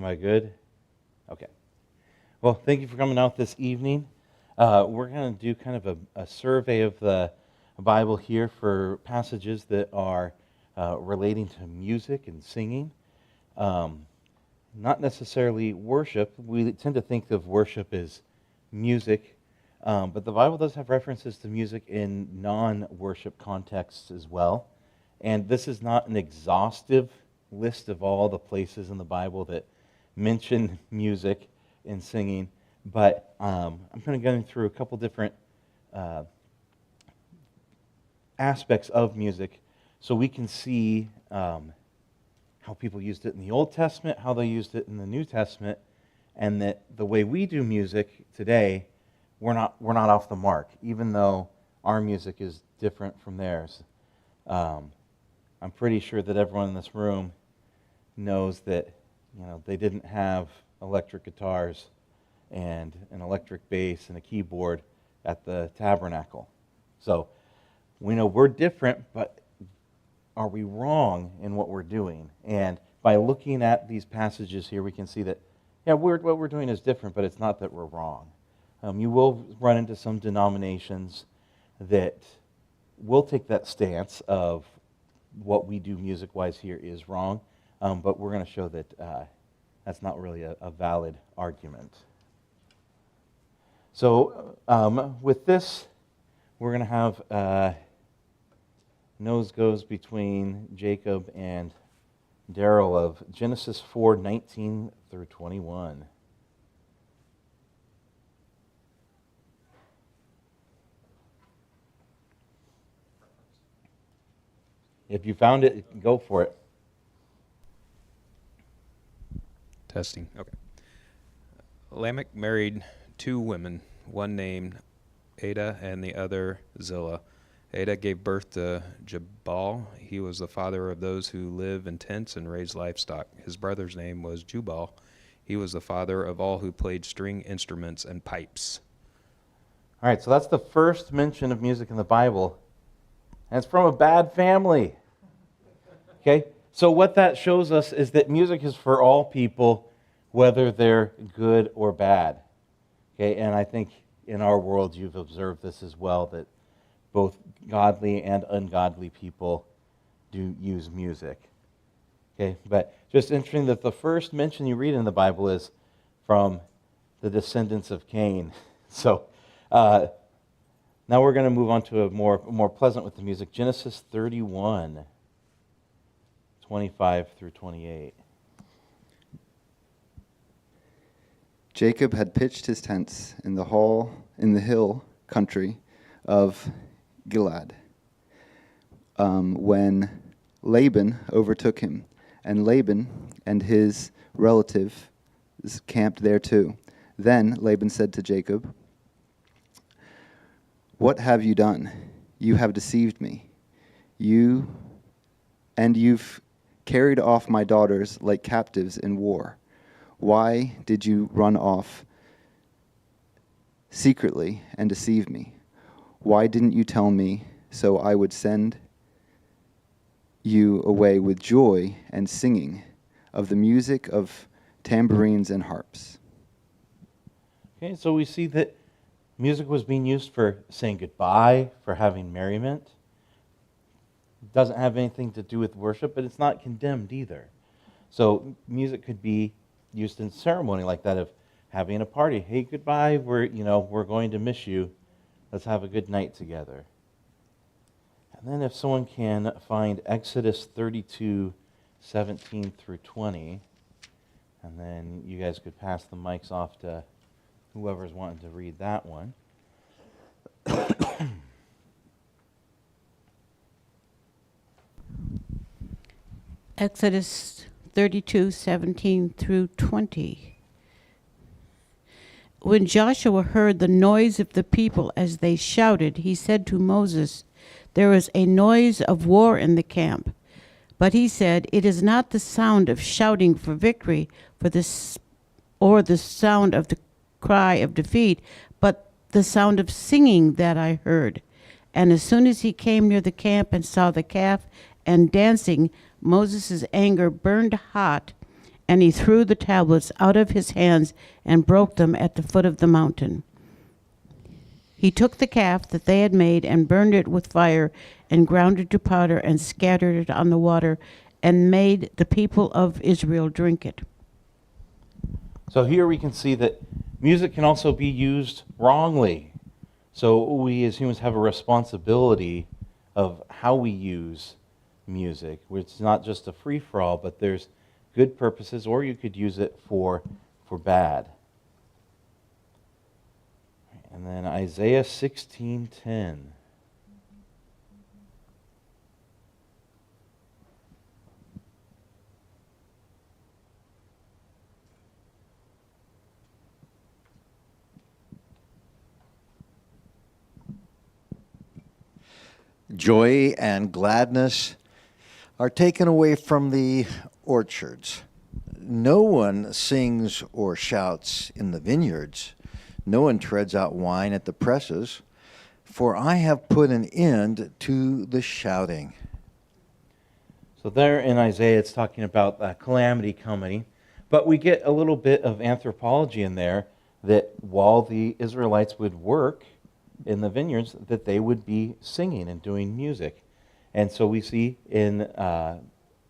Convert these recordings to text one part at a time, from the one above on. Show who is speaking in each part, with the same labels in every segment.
Speaker 1: I good? Okay. Well, thank you for coming out this evening. We're going to do kind of a survey of the Bible here for passages that are relating to music and singing. Not necessarily worship. We tend to think of worship as music, but the Bible does have references to music in non-worship contexts as well. And this is not an exhaustive list of all the places in the Bible that mention music and singing, but I'm going to go through a couple different aspects of music so we can see how people used it in the Old Testament, how they used it in the New Testament, and that the way we do music today, we're not off the mark, even though our music is different from theirs. I'm pretty sure that everyone in this room knows that they didn't have electric guitars and an electric bass and a keyboard at the tabernacle. So we know we're different, but are we wrong in what we're doing? And by looking at these passages here, we can see that, what we're doing is different, but it's not that we're wrong. You will run into some denominations that will take that stance of what we do music-wise here is wrong, but we're going to show that that's not really a valid argument. So with this, we're going to have nose goes between Jacob and Daryl of Genesis 4:19 through 21. If you found it, go for it.
Speaker 2: Testing. Okay. Lamech married two women, one named Ada and the other Zillah. Ada gave birth to Jabal. He was the father of those who live in tents and raise livestock. His brother's name was Jubal. He was the father of all who played string instruments and pipes.
Speaker 1: All right, so that's the first mention of music in the Bible. And it's from a bad family. Okay? So what that shows us is that music is for all people, whether they're good or bad. Okay? And I think in our world you've observed this as well, that both godly and ungodly people do use music. Okay? But just interesting that the first mention you read in the Bible is from the descendants of Cain. So now we're going to move on to a more pleasant with the music. Genesis 31, 25 through 28.
Speaker 3: Jacob had pitched his tents in the hill country of Gilead when Laban overtook him, and Laban and his relative camped there too. Then Laban said to Jacob, "What have you done? You have deceived me. You've carried off my daughters like captives in war. Why did you run off secretly and deceive me? Why didn't you tell me so I would send you away with joy and singing of the music of tambourines and harps?"
Speaker 1: Okay, so we see that music was being used for saying goodbye, for having merriment. It doesn't have anything to do with worship, but it's not condemned either. So music could be used in ceremony like that of having a party. Hey, goodbye, we're going to miss you. Let's have a good night together. And then if someone can find Exodus 32, 17 through 20, and then you guys could pass the mics off to whoever's wanting to read that one.
Speaker 4: Exodus 32:17 through 20. When Joshua heard the noise of the people as they shouted, he said to Moses, "There is a noise of war in the camp." But he said, "It is not the sound of shouting for victory, or the sound of the cry of defeat, but the sound of singing that I heard." And as soon as he came near the camp and saw the calf and dancing, Moses' anger burned hot, And he threw the tablets out of his hands and broke them at the foot of the mountain. He took the calf that they had made and burned it with fire and ground it to powder and scattered it on the water and made the people of Israel drink it.
Speaker 1: So here we can see that music can also be used wrongly. So we as humans have a responsibility of how we use music. It's not just a free-for-all, but there's good purposes, or you could use it for bad. And then Isaiah 16:10.
Speaker 5: Joy and gladness are taken away from the orchards. No one sings or shouts in the vineyards. No one treads out wine at the presses. For I have put an end to the shouting.
Speaker 1: So there in Isaiah, it's talking about calamity coming. But we get a little bit of anthropology in there that while the Israelites would work in the vineyards, that they would be singing and doing music. And so we see in the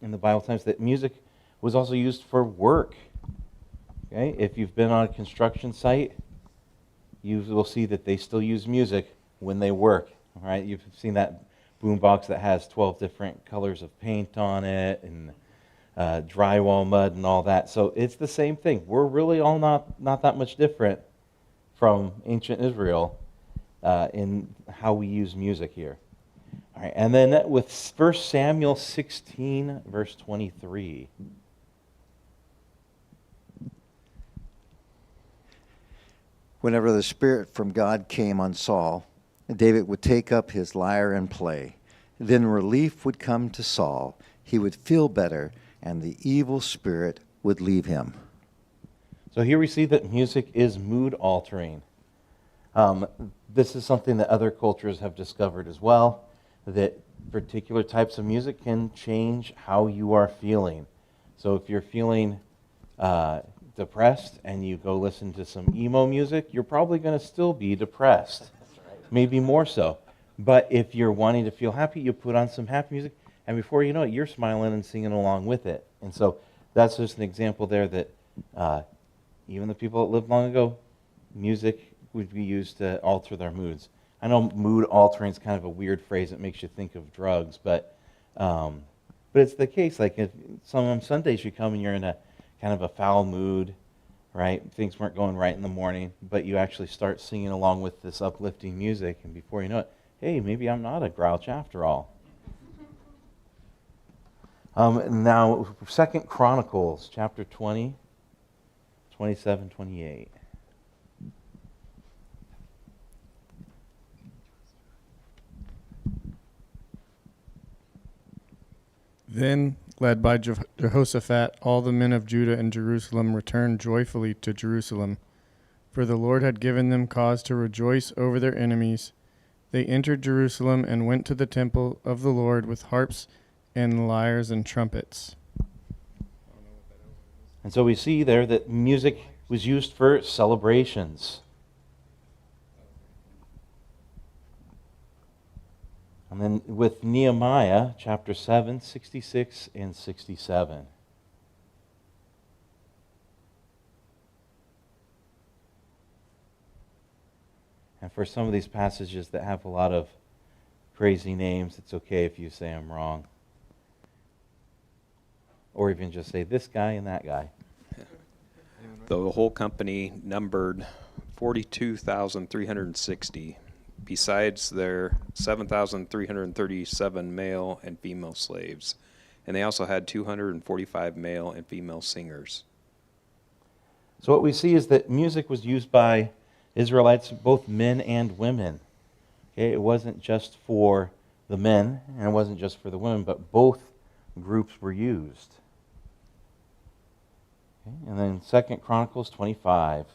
Speaker 1: Bible times that music was also used for work. Okay? If you've been on a construction site, you will see that they still use music when they work. All right? You've seen that boombox that has 12 different colors of paint on it and drywall mud and all that. So it's the same thing. We're really all not that much different from ancient Israel in how we use music here. All right, and then with 1 Samuel 16, verse 23.
Speaker 5: Whenever the Spirit from God came on Saul, David would take up his lyre and play. Then relief would come to Saul. He would feel better, and the evil spirit would leave him.
Speaker 1: So here we see that music is mood altering. This is something that other cultures have discovered as well, that particular types of music can change how you are feeling. So if you're feeling depressed and you go listen to some emo music, you're probably going to still be depressed. Maybe more so. But if you're wanting to feel happy, you put on some happy music, and before you know it, you're smiling and singing along with it. And so that's just an example there that even the people that lived long ago, music would be used to alter their moods. I know mood altering is kind of a weird phrase that makes you think of drugs, but it's the case. Like if some Sundays you come and you're in a kind of a foul mood, right? Things weren't going right in the morning, but you actually start singing along with this uplifting music, and before you know it, hey, maybe I'm not a grouch after all. Now, 2 Chronicles, chapter 20, 27, 28.
Speaker 6: Then, led by Jehoshaphat, all the men of Judah and Jerusalem returned joyfully to Jerusalem, for the Lord had given them cause to rejoice over their enemies. They entered Jerusalem and went to the temple of the Lord with harps and lyres and trumpets.
Speaker 1: And so we see there that music was used for celebrations. And then with Nehemiah, chapter 7, 66 and 67. And for some of these passages that have a lot of crazy names, it's okay if you say I'm wrong. Or even just say this guy and that guy.
Speaker 2: The whole company numbered 42,360, besides their 7,337 male and female slaves. And they also had 245 male and female singers.
Speaker 1: So what we see is that music was used by Israelites, both men and women. Okay, it wasn't just for the men, and it wasn't just for the women, but both groups were used. Okay, and then 2 Chronicles 25.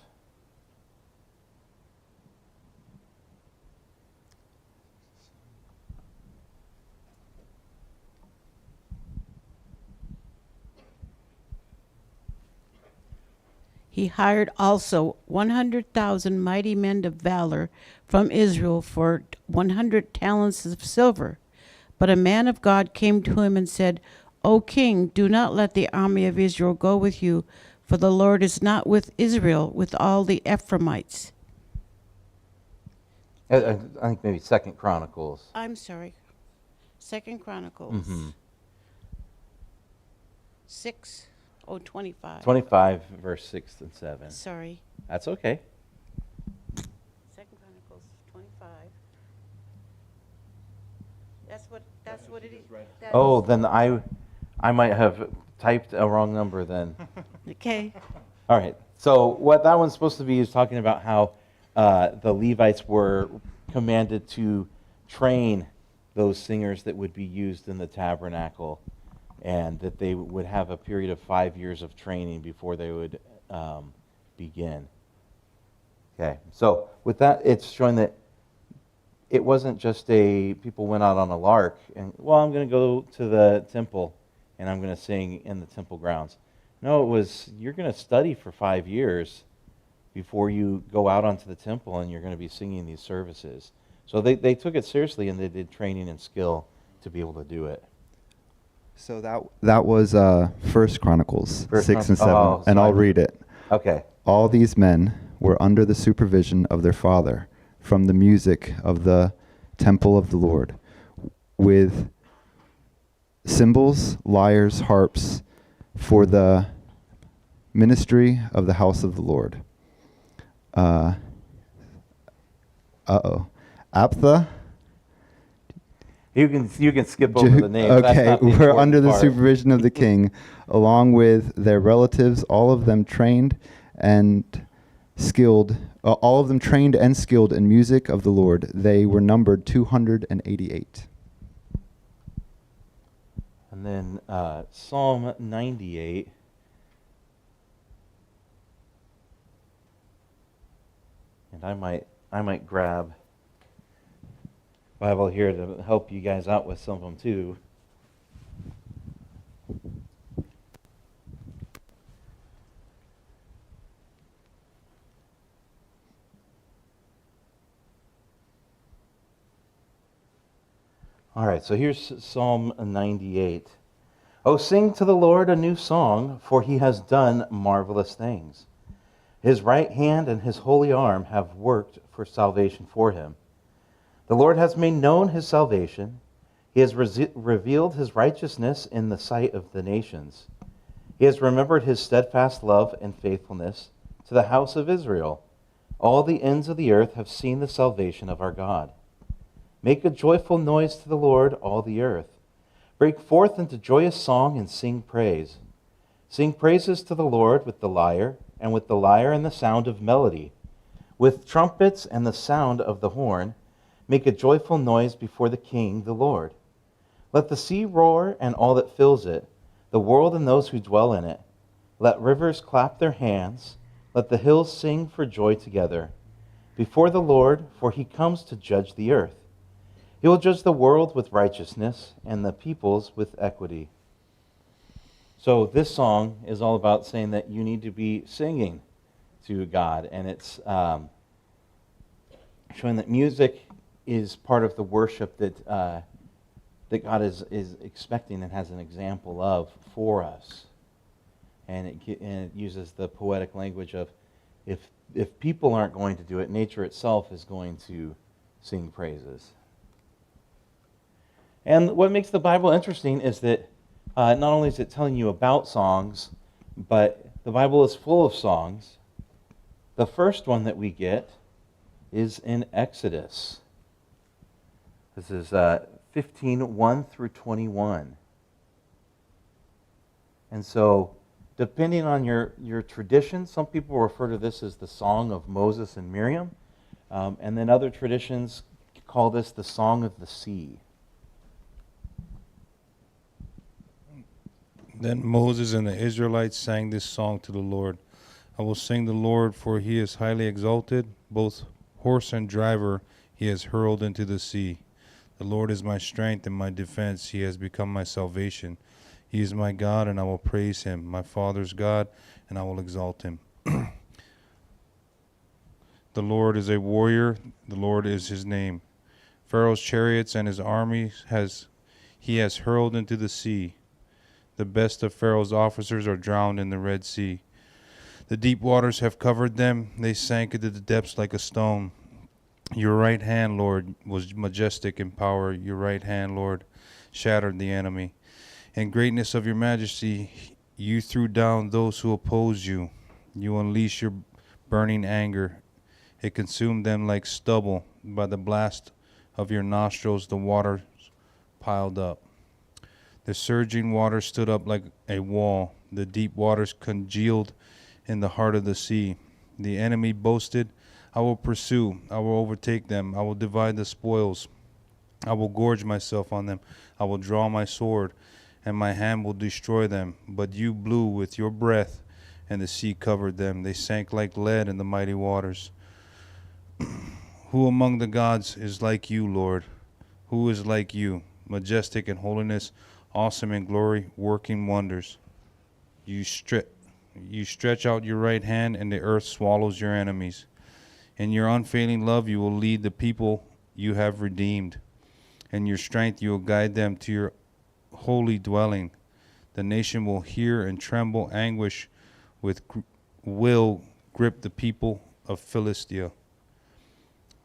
Speaker 4: He hired also 100,000 mighty men of valor from Israel for 100 talents of silver. But a man of God came to him and said, O king, do not let the army of Israel go with you, for the Lord is not with Israel, with all the Ephraimites.
Speaker 1: I think maybe Second Chronicles.
Speaker 4: I'm sorry. Second Chronicles.
Speaker 1: Mhm.
Speaker 4: 25.
Speaker 1: 25, verse 6 and 7.
Speaker 4: Sorry.
Speaker 1: That's okay.
Speaker 4: Second Chronicles 25. That's what it is. That
Speaker 1: Oh,
Speaker 4: is-
Speaker 1: then I might have typed a wrong number then.
Speaker 4: Okay.
Speaker 1: All right. So what that one's supposed to be is talking about how the Levites were commanded to train those singers that would be used in the tabernacle, and that they would have a period of 5 years of training before they would begin. Okay. So with that, it's showing that it wasn't just people went out on a lark and, well, I'm going to go to the temple and I'm going to sing in the temple grounds. No, it was, you're going to study for 5 years before you go out onto the temple and you're going to be singing these services. So they took it seriously, and they did training and skill to be able to do it.
Speaker 3: So that was First Chronicles
Speaker 1: First
Speaker 3: 6 and 7,
Speaker 1: Oh,
Speaker 3: and
Speaker 1: so
Speaker 3: I'll
Speaker 1: I-
Speaker 3: read it.
Speaker 1: Okay.
Speaker 3: All these men were under the supervision of their father from the music of the temple of the Lord, with cymbals, lyres, harps, for the ministry of the house of the Lord. Aptha.
Speaker 1: You can skip over the names. That's
Speaker 3: Okay,
Speaker 1: not the
Speaker 3: we're
Speaker 1: important
Speaker 3: under the
Speaker 1: part.
Speaker 3: supervision of the king, along with their relatives, all of them trained and skilled, all of them trained and skilled in music of the Lord. They were numbered 288.
Speaker 1: And then Psalm 98. And I might grab Bible here to help you guys out with some of them too. All right, so here's Psalm 98. Oh, sing to the Lord a new song, for he has done marvelous things. His right hand and his holy arm have worked for salvation for him. The Lord has made known his salvation. He has revealed his righteousness in the sight of the nations. He has remembered his steadfast love and faithfulness to the house of Israel. All the ends of the earth have seen the salvation of our God. Make a joyful noise to the Lord, all the earth. Break forth into joyous song and sing praise. Sing praises to the Lord with the lyre, and with the lyre and the sound of melody. With trumpets and the sound of the horn, make a joyful noise before the King, the Lord. Let the sea roar and all that fills it, the world and those who dwell in it. Let rivers clap their hands. Let the hills sing for joy together. Before the Lord, for he comes to judge the earth. He will judge the world with righteousness and the peoples with equity. So this song is all about saying that you need to be singing to God, and it's showing that music is part of the worship that that God is expecting and has an example of for us. And it uses the poetic language of if people aren't going to do it, nature itself is going to sing praises. And what makes the Bible interesting is that not only is it telling you about songs, but the Bible is full of songs. The first one that we get is in Exodus. This is 15:1 through 21. And so, depending on your tradition, some people refer to this as the Song of Moses and Miriam, and then other traditions call this the Song of the Sea.
Speaker 7: Then Moses and the Israelites sang this song to the Lord. I will sing the Lord, for he is highly exalted. Both horse and driver he has hurled into the sea. The Lord is my strength and my defense. He has become my salvation. He is my God, and I will praise him, my Father's God, and I will exalt him. The Lord is a warrior, the Lord is his name. Pharaoh's chariots and his armies he has hurled into the sea. The best of Pharaoh's officers are drowned in the Red Sea. The deep waters have covered them, they sank into the depths like a stone. Your right hand, Lord, was majestic in power. Your right hand, Lord, shattered the enemy. In greatness of your majesty, you threw down those who opposed you. You unleashed your burning anger. It consumed them like stubble. By the blast of your nostrils, the waters piled up. The surging waters stood up like a wall. The deep waters congealed in the heart of the sea. The enemy boasted, I will pursue, I will overtake them, I will divide the spoils. I will gorge myself on them. I will draw my sword, and my hand will destroy them. But you blew with your breath, and the sea covered them. They sank like lead in the mighty waters. Who among the gods is like you, Lord? Who is like you, majestic in holiness, awesome in glory, working wonders? You stretch out your right hand, and the earth swallows your enemies. In your unfailing love you will lead the people you have redeemed. In your strength you will guide them to your holy dwelling. The nation will hear and tremble. Anguish will grip the people of Philistia.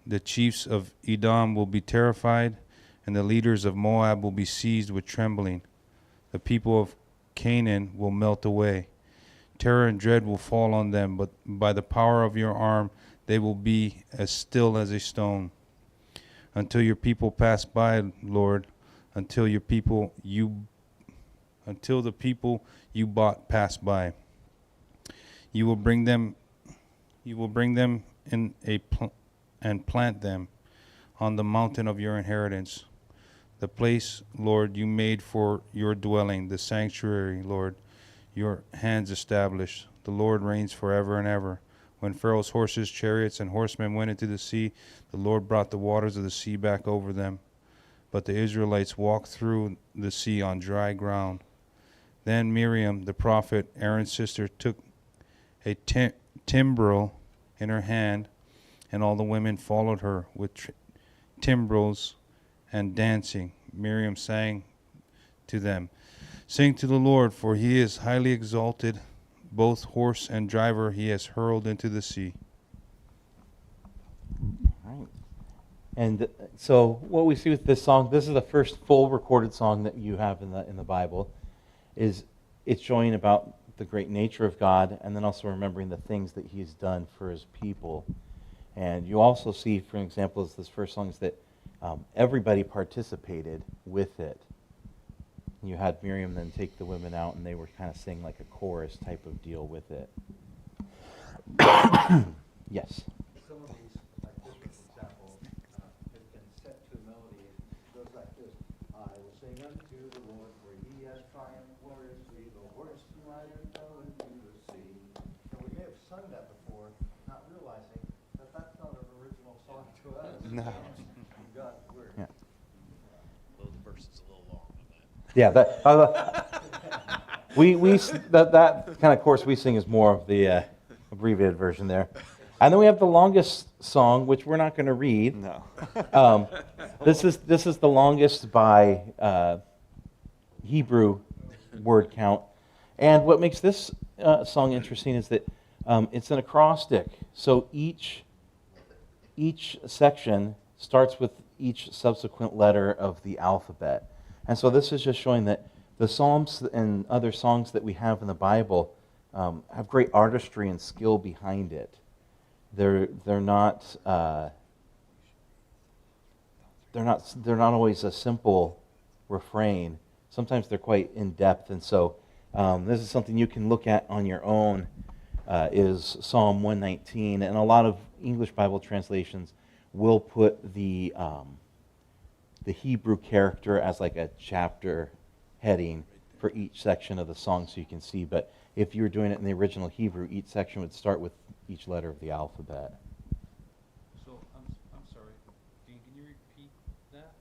Speaker 7: The chiefs of Edom will be terrified, and the leaders of Moab will be seized with trembling. The people of Canaan will melt away. Terror and dread will fall on them, but by the power of your arm they will be as still as a stone. Until your people pass by, Lord, until the people you bought pass by. You will bring them in and plant them on the mountain of your inheritance, the place, Lord, you made for your dwelling, the sanctuary, Lord, your hands established. The Lord reigns forever and ever. When Pharaoh's horses, chariots, and horsemen went into the sea, the Lord brought the waters of the sea back over them. But the Israelites walked through the sea on dry ground. Then Miriam, the prophet, Aaron's sister, took a timbrel in her hand, and all the women followed her with timbrels and dancing. Miriam sang to them, Sing to the Lord, for he is highly exalted. Both horse and driver he has hurled into the sea.
Speaker 1: Right. And so what we see with this song, this is the first full recorded song that you have in the Bible, is it's showing about the great nature of God, and then also remembering the things that he's done for his people. And you also see, for example, as this first song is that everybody participated with it. You had Miriam then take the women out, and they were kind of singing like a chorus type of deal with it. Yes.
Speaker 5: Some of these, like this, for example, has been set to a melody. It goes like this. I will sing unto the Lord, for he has triumphed gloriously. The horse and rider fell into the sea. And we may have sung that before, not realizing that that's not an original song to us.
Speaker 1: No.
Speaker 5: God's word.
Speaker 1: Yeah.
Speaker 8: Well, the verse is a little long on that.
Speaker 1: Yeah, that kind of chorus we sing is more of the abbreviated version there. And then we have the longest song, which we're not going to read.
Speaker 3: No.
Speaker 1: This is the longest by Hebrew word count. And what makes this song interesting is that it's an acrostic. So each section starts with each subsequent letter of the alphabet. And so this is just showing that the Psalms and other songs that we have in the Bible have great artistry and skill behind it. They're not always a simple refrain. Sometimes they're quite in depth, and so this is something you can look at on your own. Is Psalm 119, and a lot of English Bible translations will put the Hebrew character as like a chapter heading for each section of the song, so you can see. But if you were doing it in the original Hebrew, each section would start with each letter of the alphabet.
Speaker 7: So, I'm sorry, Dean, can you repeat that?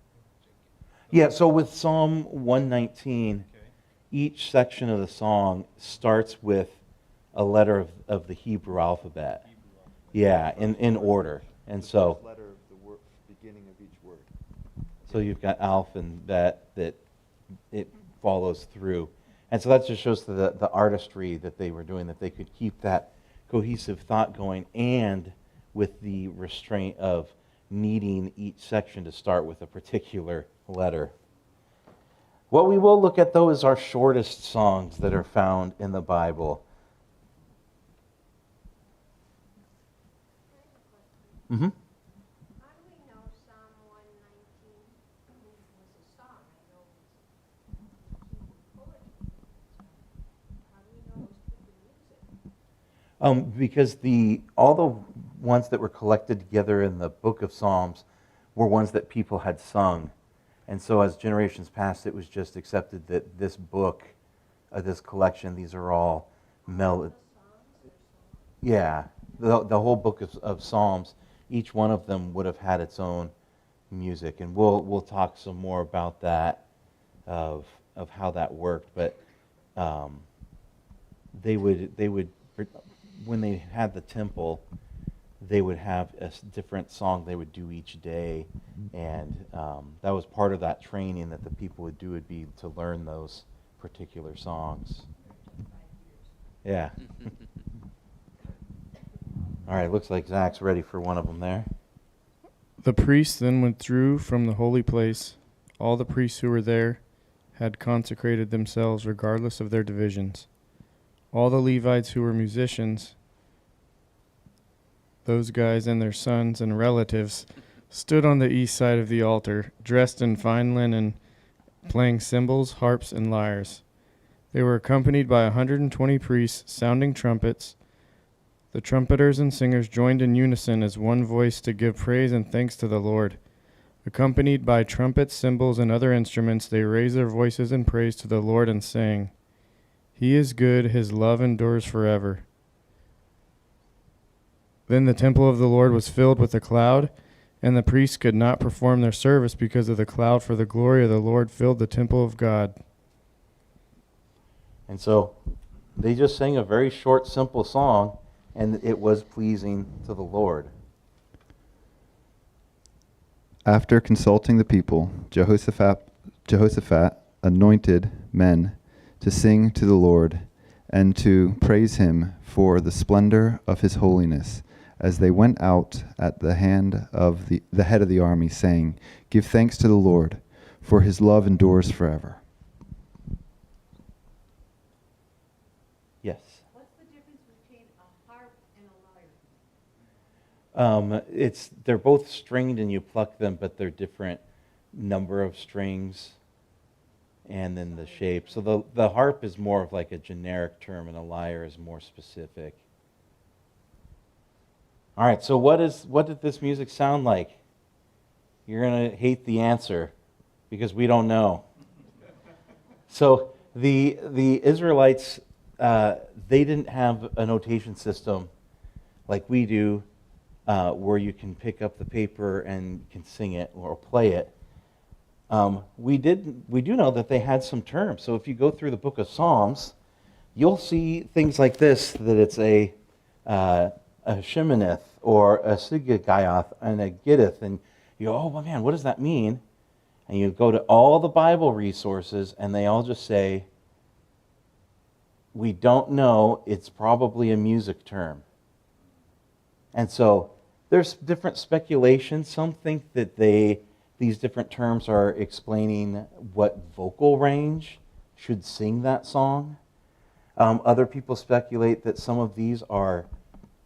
Speaker 1: Yeah, so with Psalm 119,
Speaker 7: Okay.
Speaker 1: each section of the song starts with a letter of the Hebrew alphabet. Yeah, in order. And so,
Speaker 3: letter of the beginning of each word.
Speaker 1: so you've got Alf and Bet that it follows through. And so that just shows the artistry that they were doing, that they could keep that cohesive thought going, and with the restraint of needing each section to start with a particular letter. What we will look at, though, is our shortest songs that are found in the Bible. Mm-hmm.
Speaker 9: How do we know Psalm 119 was a song? I know it's poetry. How do we know it's put in music?
Speaker 1: Because all the ones that were collected together in the book of Psalms were ones that people had sung. And so as generations passed, it was just accepted that this book, this collection, these are all melodies. Yeah, the whole book of Psalms, each one of them would have had its own music. And we'll talk some more about that, of how that worked. But they would when they had the temple, they would have a different song they would do each day, and that was part of that training that the people would do, would be to learn those particular songs. Yeah. All right, looks like Zach's ready for one of them there.
Speaker 6: The priests then withdrew from the holy place. All the priests who were there had consecrated themselves regardless of their divisions. All the Levites who were musicians, those guys and their sons and relatives, stood on the east side of the altar, dressed in fine linen, playing cymbals, harps, and lyres. They were accompanied by 120 priests sounding trumpets. The trumpeters and singers joined in unison as one voice to give praise and thanks to the Lord. Accompanied by trumpets, cymbals, and other instruments, they raised their voices in praise to the Lord and sang, "He is good, his love endures forever." Then the temple of the Lord was filled with a cloud, and the priests could not perform their service because of the cloud, for the glory of the Lord filled the temple of God.
Speaker 1: And so they just sang a very short, simple song, and it was pleasing to the Lord.
Speaker 3: After consulting the people, Jehoshaphat anointed men to sing to the Lord and to praise him for the splendor of his holiness, as they went out at the head of the army, saying, "Give thanks to the Lord, for his love endures forever."
Speaker 1: Yes.
Speaker 4: What's the difference between a harp and a lyre?
Speaker 1: They're both stringed and you pluck them, but they're different number of strings and then the shape. So the harp is more of like a generic term, and a lyre is more specific. All right, so what did this music sound like? You're going to hate the answer because we don't know. So the Israelites, they didn't have a notation system like we do, where you can pick up the paper and can sing it or play it. We do know that they had some terms. So if you go through the book of Psalms, you'll see things like this, that it's a Sheminith or a Sigayath and a Gittith, and you go, oh, well, man, what does that mean? And you go to all the Bible resources, and they all just say, we don't know, it's probably a music term. And so there's different speculations. Some think that these different terms are explaining what vocal range should sing that song. Other people speculate that some of these are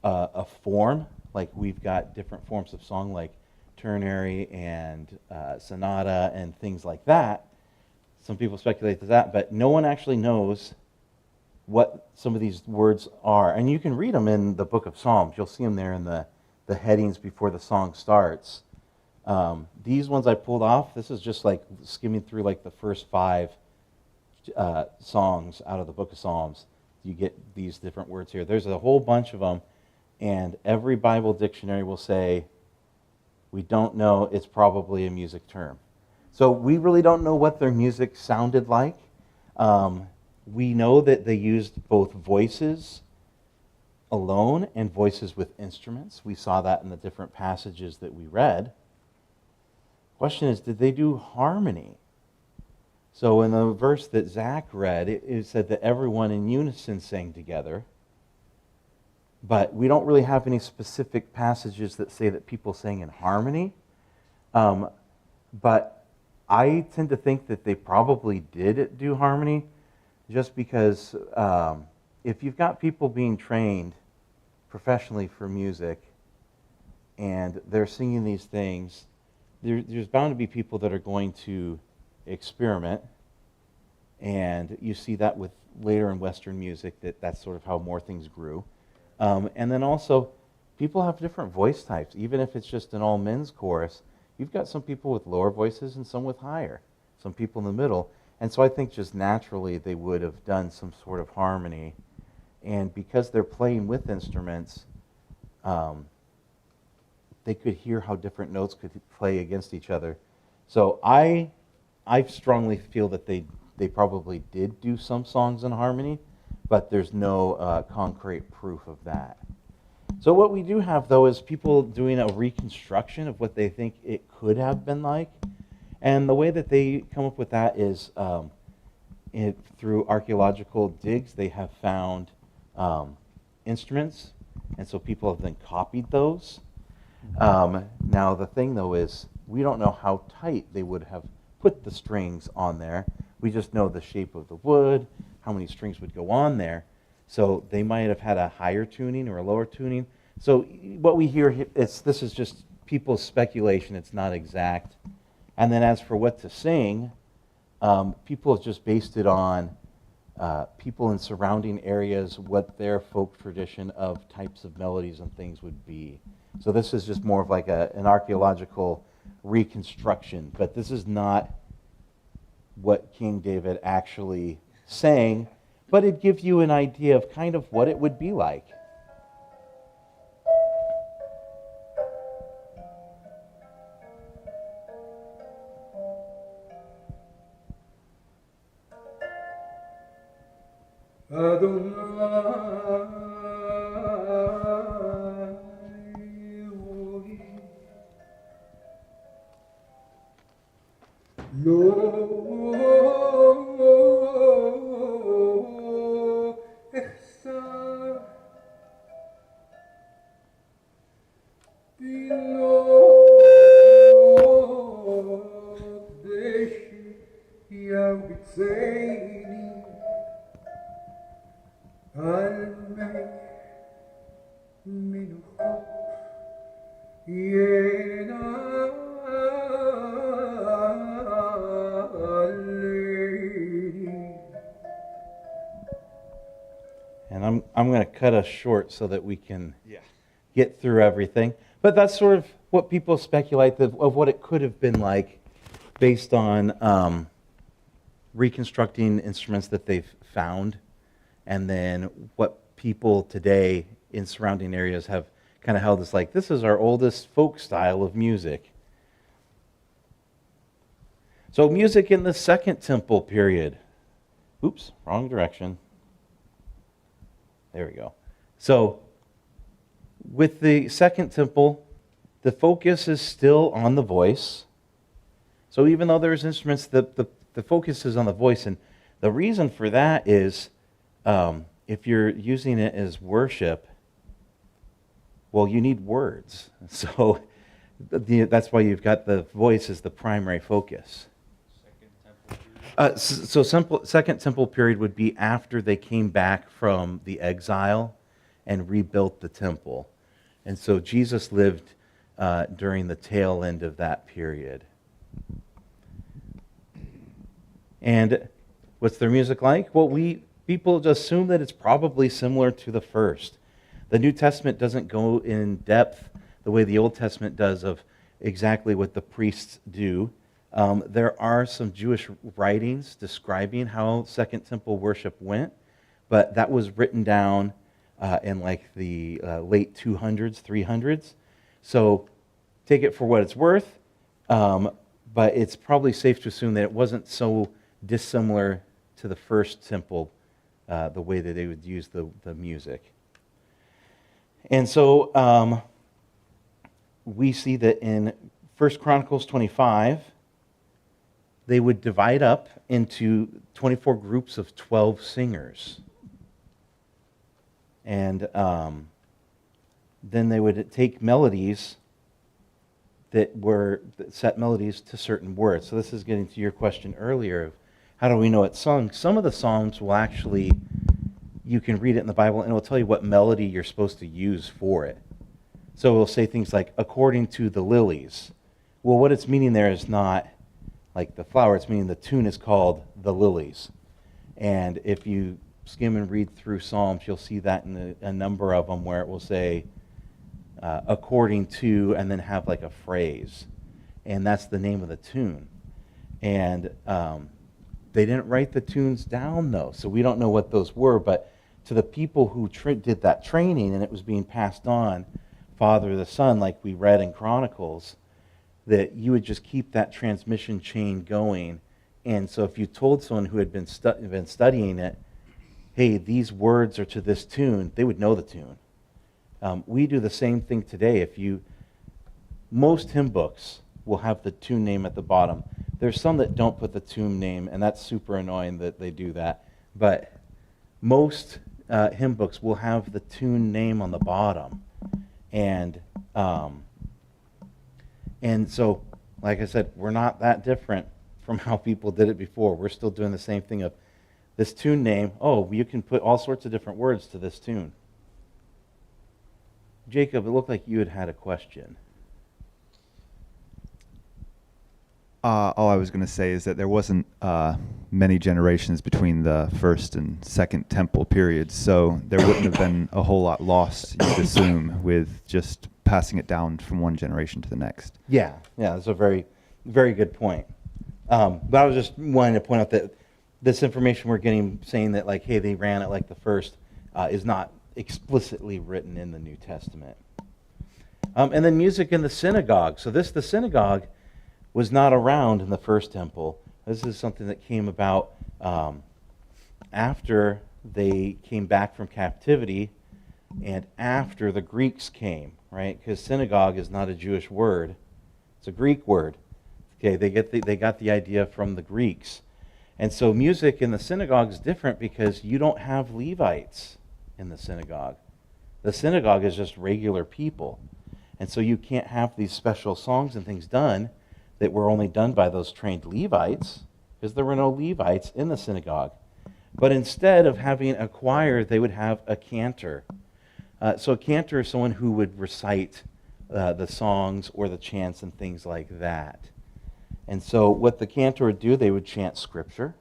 Speaker 1: a form, like we've got different forms of song, like ternary and sonata and things like that. Some people speculate that, but no one actually knows what some of these words are. And you can read them in the book of Psalms. You'll see them there in the headings before the song starts. These ones I pulled off, this is just like skimming through like the first 5 songs out of the book of Psalms. You get these different words here. There's a whole bunch of them, and every Bible dictionary will say, we don't know, it's probably a music term. So we really don't know what their music sounded like. We know that they used both voices alone and voices with instruments. We saw that in the different passages that we read. Question is, did they do harmony? So in the verse that Zach read, it said that everyone in unison sang together. But we don't really have any specific passages that say that people sang in harmony. But I tend to think that they probably did do harmony, just because if you've got people being trained professionally for music and they're singing these things, there's bound to be people that are going to experiment. And you see that with later in Western music, that's sort of how more things grew. And then also, people have different voice types. Even if it's just an all-men's chorus, you've got some people with lower voices and some with higher, some people in the middle. And so I think just naturally they would have done some sort of harmony. And because they're playing with instruments, they could hear how different notes could play against each other. So I strongly feel that they probably did do some songs in harmony, but there's no concrete proof of that. So what we do have, though, is people doing a reconstruction of what they think it could have been like. And the way that they come up with that is through archaeological digs. They have found instruments, and so people have then copied those. Now, the thing, though, is we don't know how tight they would have put the strings on there. We just know the shape of the wood, how many strings would go on there. So they might have had a higher tuning or a lower tuning. So what we hear, this is just people's speculation. It's not exact. And then as for what to sing, people have just based it on people in surrounding areas, what their folk tradition of types of melodies and things would be. So this is just more of like an archaeological reconstruction. But this is not what King David actually sang, but it gives you an idea of kind of what it would be like. And I'm going to cut us short so that we can get through everything. But that's sort of what people speculate of what it could have been like based on reconstructing instruments that they've found, and then what people today in surrounding areas have kind of held as like, this is our oldest folk style of music. So music in the Second Temple period. Oops, wrong direction. There we go. So with the Second Temple, the focus is still on the voice. So even though there's instruments, the focus is on the voice. And the reason for that is if you're using it as worship, well, you need words. So that's why you've got the voice as the primary focus. Second Temple period would be after they came back from the exile and rebuilt the temple. And so Jesus lived during the tail end of that period. And what's their music like? Well, people just assume that it's probably similar to the first. The New Testament doesn't go in depth the way the Old Testament does of exactly what the priests do. There are some Jewish writings describing how Second Temple worship went, but that was written down in like the late 200s, 300s. So take it for what it's worth, but it's probably safe to assume that it wasn't so dissimilar to the first temple, the way that they would use the music. And so we see that in 1 Chronicles 25, they would divide up into 24 groups of 12 singers. And then they would take melodies that set melodies to certain words. So this is getting to your question earlier of how do we know it's sung? Some of the psalms will actually, you can read it in the Bible and it will tell you what melody you're supposed to use for it. So it will say things like, according to the lilies. Well, what it's meaning there is not like the flower, it's meaning the tune is called the lilies. And if you skim and read through Psalms, you'll see that in a number of them where it will say, according to, and then have like a phrase. And that's the name of the tune. And they didn't write the tunes down, though, so we don't know what those were. But to the people who did that training and it was being passed on, Father to the Son, like we read in Chronicles, that you would just keep that transmission chain going. And so if you told someone who had been studying it, hey, these words are to this tune, they would know the tune. We do the same thing today. Most hymn books will have the tune name at the bottom. There's some that don't put the tune name, and that's super annoying that they do that. But most hymn books will have the tune name on the bottom. And so, like I said, we're not that different from how people did it before. We're still doing the same thing of this tune name. Oh, you can put all sorts of different words to this tune. Jacob, it looked like you had a question.
Speaker 10: All I was going to say is that there wasn't many generations between the first and second temple periods, so there wouldn't have been a whole lot lost, you'd assume, with just passing it down from one generation to the next.
Speaker 1: Yeah, that's a very, very good point. But I was just wanting to point out that this information we're getting saying that, like, hey, they ran it like the first, is not explicitly written in the New Testament. And then music in the synagogue. So the synagogue was not around in the first temple. This is something that came about after they came back from captivity and after the Greeks came, right? Because synagogue is not a Jewish word. It's a Greek word. Okay, they got the idea from the Greeks. And so music in the synagogue is different because you don't have Levites in the synagogue. The synagogue is just regular people. And so you can't have these special songs and things done that were only done by those trained Levites, because there were no Levites in the synagogue. But instead of having a choir, they would have a cantor. So a cantor is someone who would recite the songs or the chants and things like that. And so what the cantor would do, they would chant scripture.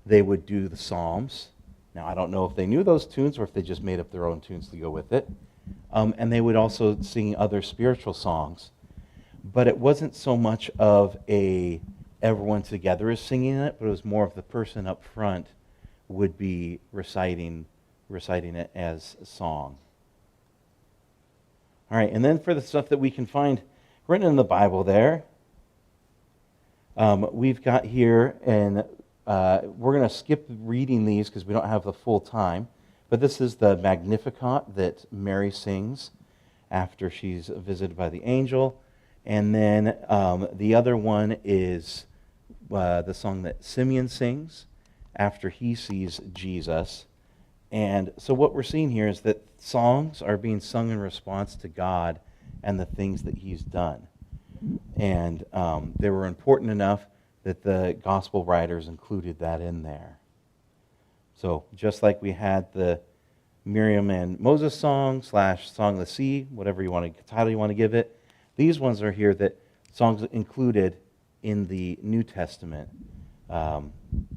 Speaker 1: They would do the psalms. Now, I don't know if they knew those tunes or if they just made up their own tunes to go with it. And they would also sing other spiritual songs. But it wasn't so much of everyone together is singing it, but it was more of the person up front would be reciting it as a song. All right, and then for the stuff that we can find written in the Bible there, we've got here, and we're going to skip reading these because we don't have the full time, but this is the Magnificat that Mary sings after she's visited by the angel. And then the other one is the song that Simeon sings after he sees Jesus. And so what we're seeing here is that songs are being sung in response to God and the things that he's done. And they were important enough that the gospel writers included that in there. So just like we had the Miriam and Moses song / Song of the Sea, whatever title you want to give it, these ones are here that songs included in the New Testament.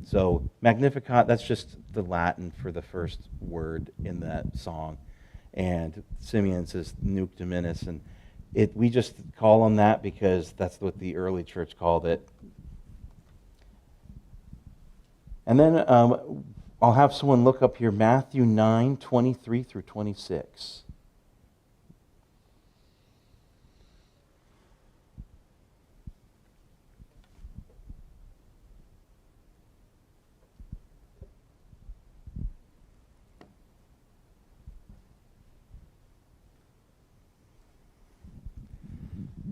Speaker 1: So Magnificat, that's just the Latin for the first word in that song. And Simeon says Nunc Dimittis, and we just call them that because that's what the early church called it. And then I'll have someone look up here Matthew 9:23 through 26.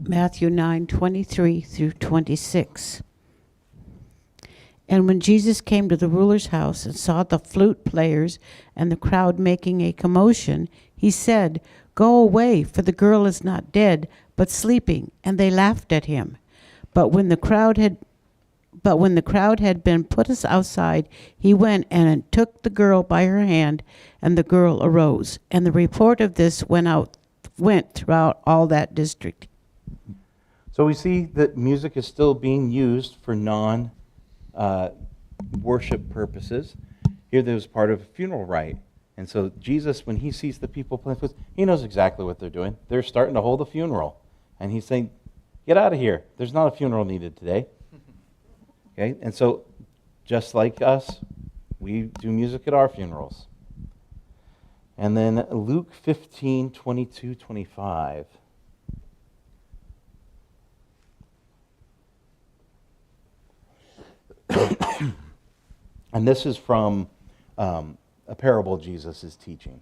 Speaker 4: Matthew 9:23 through 26. And when Jesus came to the ruler's house and saw the flute players and the crowd making a commotion, he said, "Go away, for the girl is not dead, but sleeping." And they laughed at him. But when the crowd had been put us outside, he went and took the girl by her hand, and the girl arose. And the report of this went throughout all that district.
Speaker 1: So we see that music is still being used for non-worship purposes. Here there was part of a funeral rite. And so Jesus, when he sees the people playing flutes, he knows exactly what they're doing. They're starting to hold a funeral. And he's saying, get out of here. There's not a funeral needed today. Okay? And so, just like us, we do music at our funerals. And then Luke 15:22-25. And this is from a parable Jesus is teaching.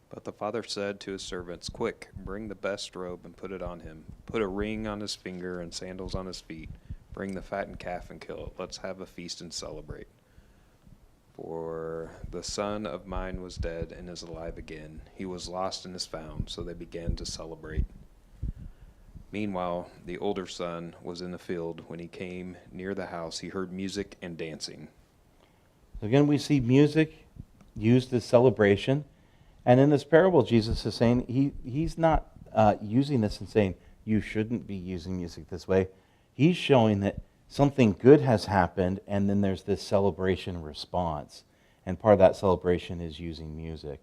Speaker 2: But the father said to his servants, "Quick, bring the best robe and put it on him. Put a ring on his finger and sandals on his feet. Bring the fattened calf and kill it. Let's have a feast and celebrate. For the son of mine was dead and is alive again. He was lost and is found." So they began to celebrate. Meanwhile, the older son was in the field. When he came near the house, he heard music and dancing.
Speaker 1: Again, we see music used as celebration. And in this parable, Jesus is saying he's not using this and saying you shouldn't be using music this way. He's showing that something good has happened, and then there's this celebration response. And part of that celebration is using music.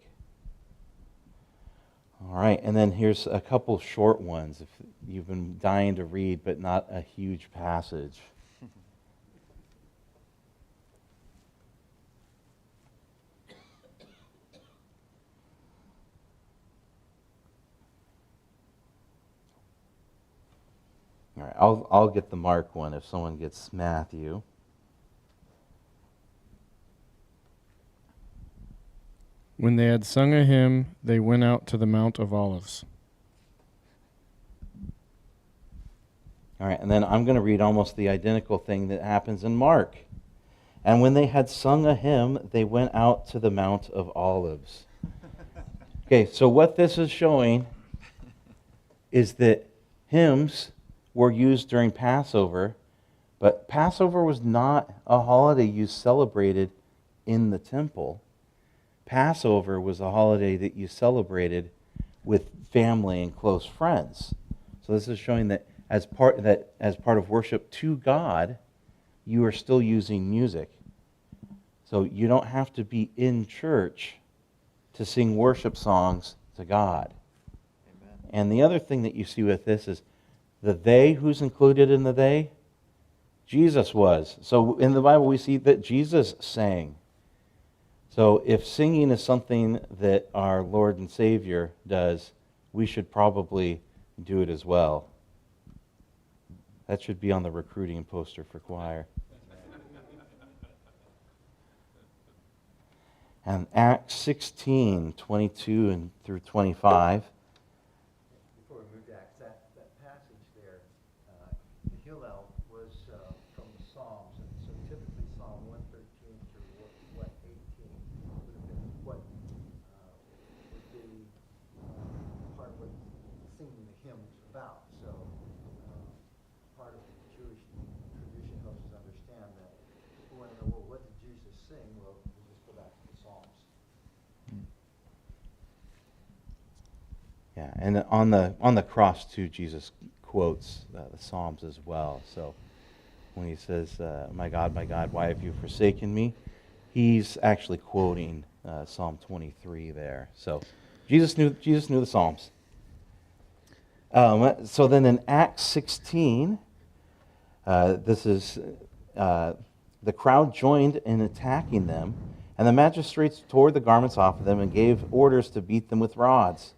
Speaker 1: All right, and then here's a couple short ones if you've been dying to read, but not a huge passage. All right, I'll get the Mark one if someone gets Matthew.
Speaker 6: When they had sung a hymn, they went out to the Mount of Olives.
Speaker 1: All right, and then I'm going to read almost the identical thing that happens in Mark. And when they had sung a hymn, they went out to the Mount of Olives. Okay, so what this is showing is that hymns were used during Passover, but Passover was not a holiday you celebrated in the temple. Passover was a holiday that you celebrated with family and close friends. So this is showing that as part of worship to God, you are still using music. So you don't have to be in church to sing worship songs to God. Amen. And the other thing that you see with this is the they, who's included in the they? Jesus was. So in the Bible we see that Jesus sang. So if singing is something that our Lord and Savior does, we should probably do it as well. That should be on the recruiting poster for choir. And Acts 16:22 and through 25.
Speaker 11: Before we move to Acts, that passage there, the Hillel was from the Psalms, and so typically Psalm 113 through 18 would have been what would be part of what singing the hymn was about. So part of the Jewish tradition helps us understand that if we want to know, well, what did Jesus sing? Well, we'll just go back to the Psalms.
Speaker 1: Yeah, and on the cross too, Jesus quotes the Psalms as well. So when he says, my God, why have you forsaken me?" He's actually quoting Psalm 23 there. So Jesus knew the Psalms. So then in Acts 16, this is the crowd joined in attacking them, and the magistrates tore the garments off of them and gave orders to beat them with rods.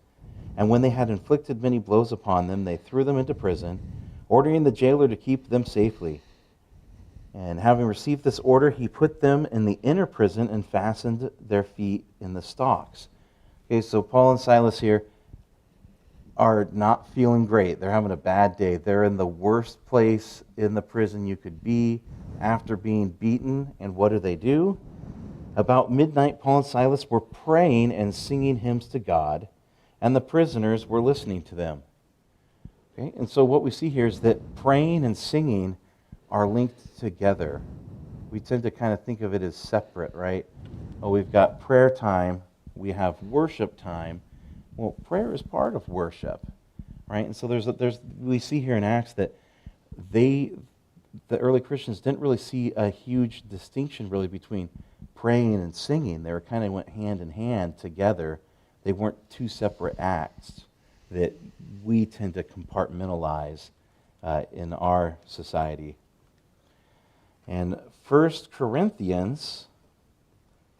Speaker 1: And when they had inflicted many blows upon them, they threw them into prison, ordering the jailer to keep them safely. And having received this order, he put them in the inner prison and fastened their feet in the stocks. Okay, so Paul and Silas here are not feeling great. They're having a bad day. They're in the worst place in the prison you could be after being beaten. And what do? About midnight, Paul and Silas were praying and singing hymns to God, and the prisoners were listening to them. Okay? And so what we see here is that praying and singing are linked together. We tend to kind of think of it as separate, right? Oh, we've got prayer time, we have worship time. Well, prayer is part of worship, right? And so we see here in Acts that the early Christians didn't really see a huge distinction really between praying and singing. They were kind of went hand in hand together. They weren't two separate acts that we tend to compartmentalize in our society. And 1 Corinthians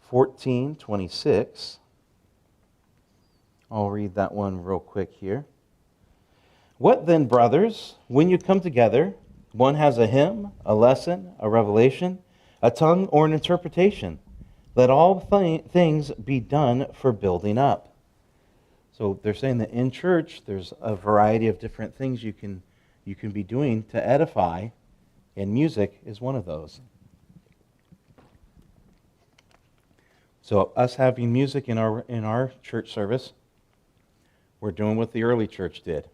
Speaker 1: 14:26. I'll read that one real quick here. What then, brothers, when you come together, one has a hymn, a lesson, a revelation, a tongue, or an interpretation. Let all things be done for building up. So they're saying that in church, there's a variety of different things you can be doing to edify, and music is one of those. So us having music in our church service, we're doing what the early church did.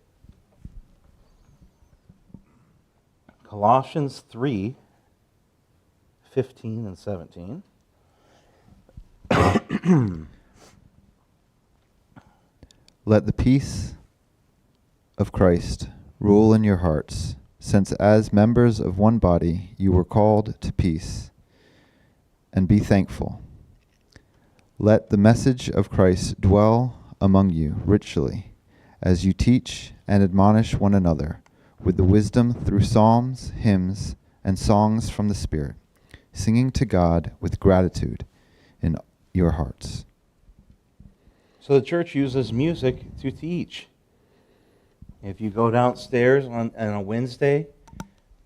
Speaker 1: Colossians 3:15 and 17.
Speaker 10: Let the peace of Christ rule in your hearts, since as members of one body you were called to peace, and be thankful. Let the message of Christ dwell among you richly, as you teach and admonish one another with the wisdom through psalms, hymns, and songs from the Spirit, singing to God with gratitude in your hearts.
Speaker 1: So the church uses music to teach. If you go downstairs on a Wednesday,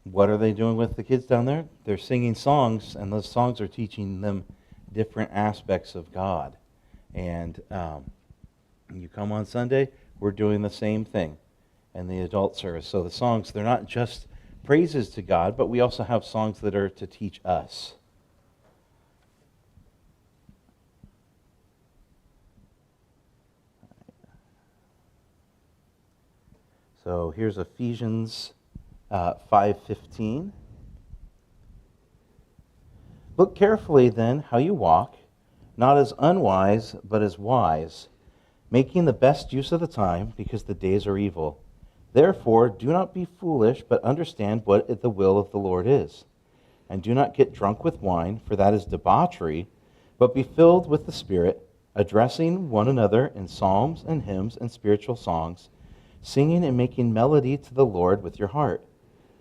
Speaker 1: what are they doing with the kids down there? They're singing songs, and those songs are teaching them different aspects of God. And you come on Sunday, we're doing the same thing in the adult service. So the songs, they're not just praises to God, but we also have songs that are to teach us. So here's Ephesians 5:15. Look carefully then how you walk, not as unwise, but as wise, making the best use of the time, because the days are evil. Therefore, do not be foolish, but understand what the will of the Lord is. And do not get drunk with wine, for that is debauchery, but be filled with the Spirit, addressing one another in psalms and hymns and spiritual songs, singing and making melody to the Lord with your heart,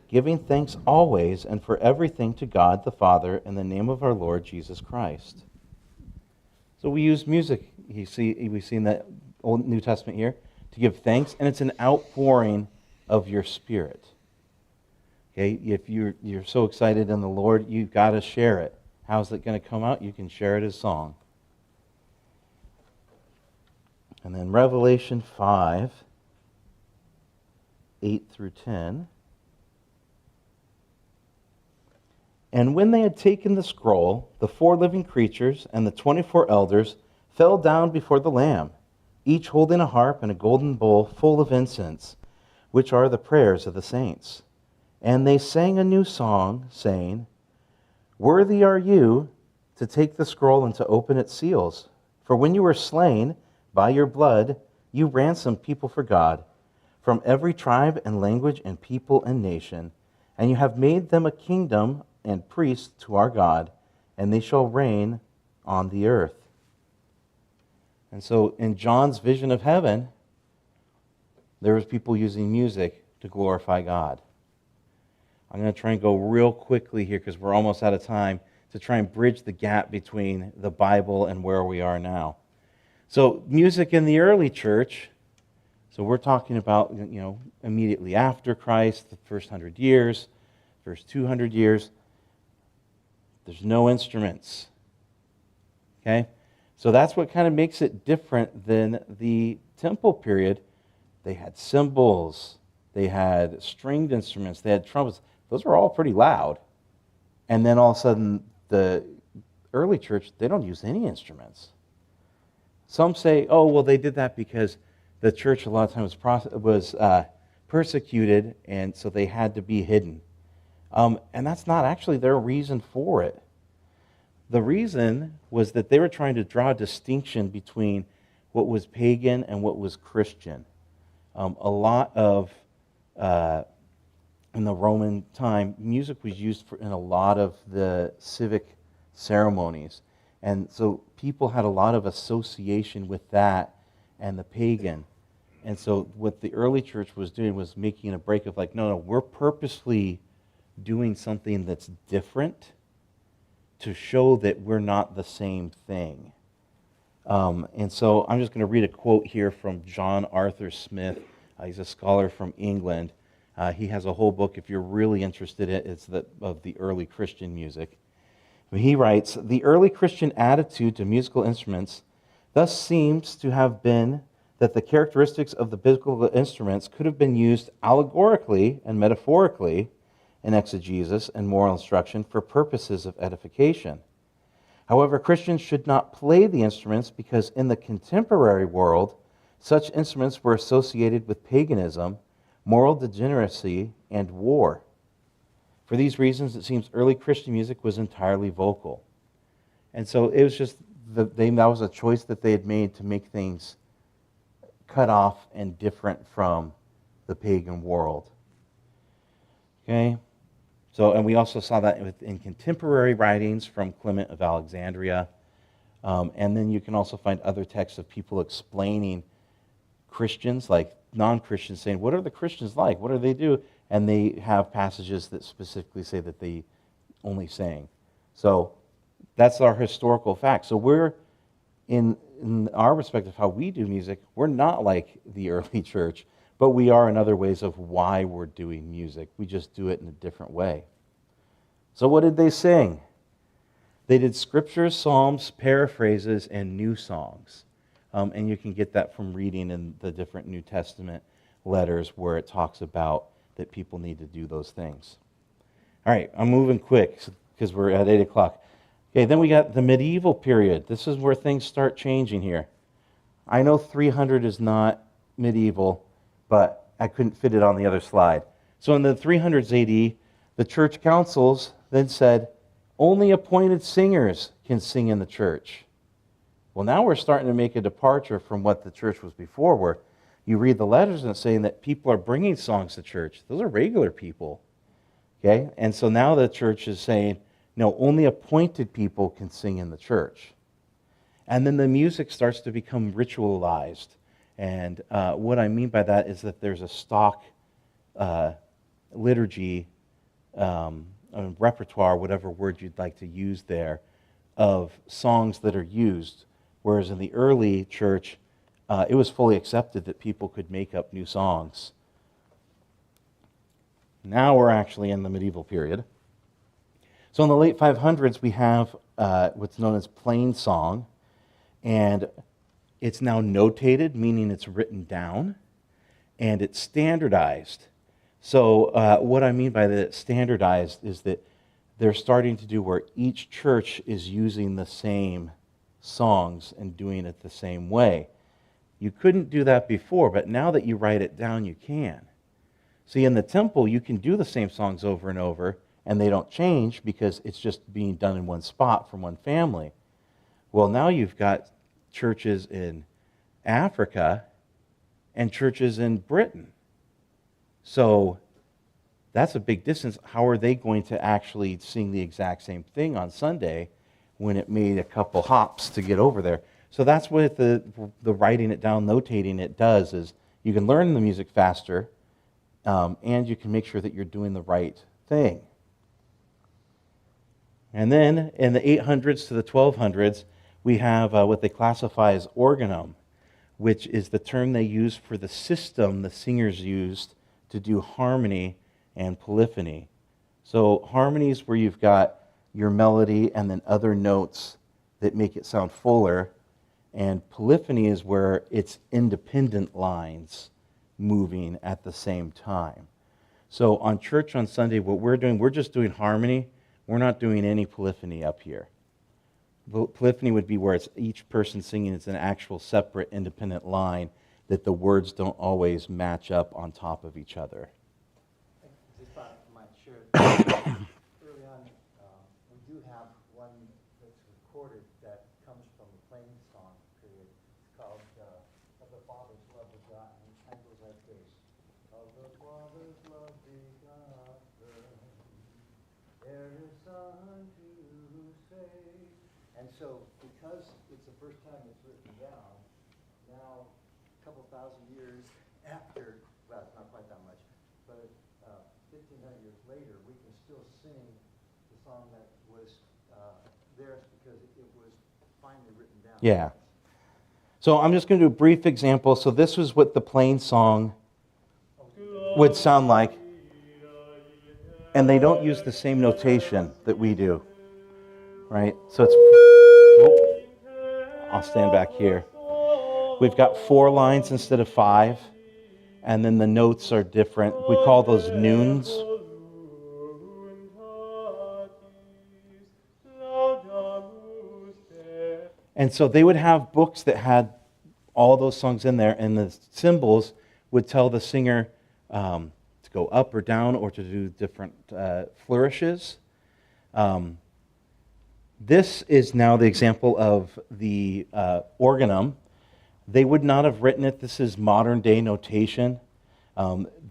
Speaker 1: giving thanks always and for everything to God the Father in the name of our Lord Jesus Christ. So we use music, we see in the Old New Testament here, to give thanks, and it's an outpouring of your spirit. Okay, if you're so excited in the Lord, you've got to share it. How's it going to come out? You can share it as song. And then Revelation 5:8-10. And when they had taken the scroll, the 4 living creatures and the 24 elders fell down before the Lamb, each holding a harp and a golden bowl full of incense, which are the prayers of the saints. And they sang a new song, saying, Worthy are you to take the scroll and to open its seals. For when you were slain, by your blood you ransomed people for God, from every tribe and language and people and nation, and you have made them a kingdom and priests to our God, and they shall reign on the earth. And so in John's vision of heaven, there was people using music to glorify God. I'm going to try and go real quickly here because we're almost out of time to try and bridge the gap between the Bible and where we are now. So music in the early church, so we're talking about, immediately after Christ, the first 100 years, first 200 years, there's no instruments. Okay? So that's what kind of makes it different than the temple period. they had cymbals, they had stringed instruments, they had trumpets. Those were all pretty loud. And then all of a sudden, the early church, they don't use any instruments. Some say, oh, well, they did that because the church a lot of times was persecuted, and so they had to be hidden. And that's not actually their reason for it. The reason was that they were trying to draw a distinction between what was pagan and what was Christian. A lot of, in the Roman time, music was used in a lot of the civic ceremonies. And so people had a lot of association with that and the pagan. And so what the early church was doing was making a break of like, no, we're purposely doing something that's different to show that we're not the same thing. And so I'm just going to read a quote here from John Arthur Smith. He's a scholar from England. He has a whole book, if you're really interested in it, it's of the early Christian music. He writes, the early Christian attitude to musical instruments thus seems to have been that the characteristics of the biblical instruments could have been used allegorically and metaphorically in exegesis and moral instruction for purposes of edification. However, Christians should not play the instruments because in the contemporary world, such instruments were associated with paganism, moral degeneracy, and war. For these reasons, it seems early Christian music was entirely vocal. And so it was just, that was a choice that they had made to make things cut off and different from the pagan world. Okay? So, and we also saw that in contemporary writings from Clement of Alexandria. And then you can also find other texts of people explaining Christians, like non-Christians, saying, what are the Christians like? What do they do? And they have passages that specifically say that they only sang. So that's our historical fact. So we're, in our respect of how we do music, we're not like the early church, but we are in other ways of why we're doing music. We just do it in a different way. So what did they sing? They did scriptures, psalms, paraphrases, and new songs. And you can get that from reading in the different New Testament letters where it talks about that people need to do those things. All right, I'm moving quick because we're at 8 o'clock. Okay, then we got the medieval period. This is where things start changing here. I know 300 is not medieval, but I couldn't fit it on the other slide. So in the 300s AD, the church councils then said, only appointed singers can sing in the church. Well, now we're starting to make a departure from what the church was before, where you read the letters and it's saying that people are bringing songs to church. Those are regular people. Okay? And so now the church is saying, no, only appointed people can sing in the church. And then the music starts to become ritualized. And what I mean by that is that there's a stock liturgy, repertoire, whatever word you'd like to use there, of songs that are used. Whereas in the early church, it was fully accepted that people could make up new songs. Now we're actually in the medieval period. So in the late 500s, we have what's known as plain song, and it's now notated, meaning it's written down, and it's standardized. So what I mean by the standardized is that they're starting to do where each church is using the same songs and doing it the same way. You couldn't do that before, but now that you write it down, you can. See, in the temple, you can do the same songs over and over, and they don't change because it's just being done in one spot from one family. Well, now you've got churches in Africa and churches in Britain. So that's a big distance. How are they going to actually sing the exact same thing on Sunday when it made a couple hops to get over there? So that's what the writing it down, notating it does, is you can learn the music faster, and you can make sure that you're doing the right thing. And then in the 800s to the 1200s, we have what they classify as organum, which is the term they use for the system the singers used to do harmony and polyphony. So harmony is where you've got your melody and then other notes that make it sound fuller, and polyphony is where it's independent lines moving at the same time. So on church on Sunday, what we're doing, we're just doing harmony. We're not doing any polyphony up here. Polyphony would be where it's each person singing. It's an actual separate independent line that the words don't always match up on top of each other.
Speaker 11: I just thought I might share. Early on, we do have one that's recorded that comes from the Plain Song period. It's called Of the Father's Love Begotten, and it goes like this. Of the Father's love begotten, there is Son to save. And so, because it's the first time it's written down, now, a couple thousand years after, well, it's not quite that much, but 1,500 years later, we can still sing the song that was theirs because it was finally written down.
Speaker 1: Yeah. So I'm just going to do a brief example. So this was what the Plain Song would sound like. And they don't use the same notation that we do. Right? So it's... I'll stand back here. We've got 4 lines instead of 5. And then the notes are different. We call those noons. And so they would have books that had all those songs in there, and the symbols would tell the singer to go up or down or to do different flourishes. This is now the example of the organum. They would not have written it. This is modern day notation.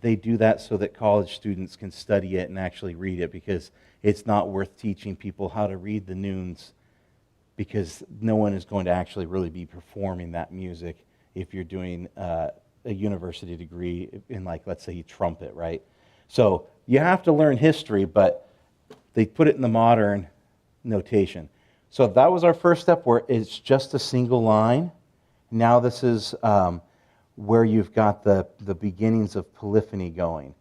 Speaker 1: They do that so that college students can study it and actually read it, because it's not worth teaching people how to read the noons, because no one is going to actually really be performing that music if you're doing a university degree in, like, let's say, trumpet, right? So you have to learn history, but they put it in the modern notation. So that was our first step, where it's just a single line. Now this is where you've got the beginnings of polyphony going.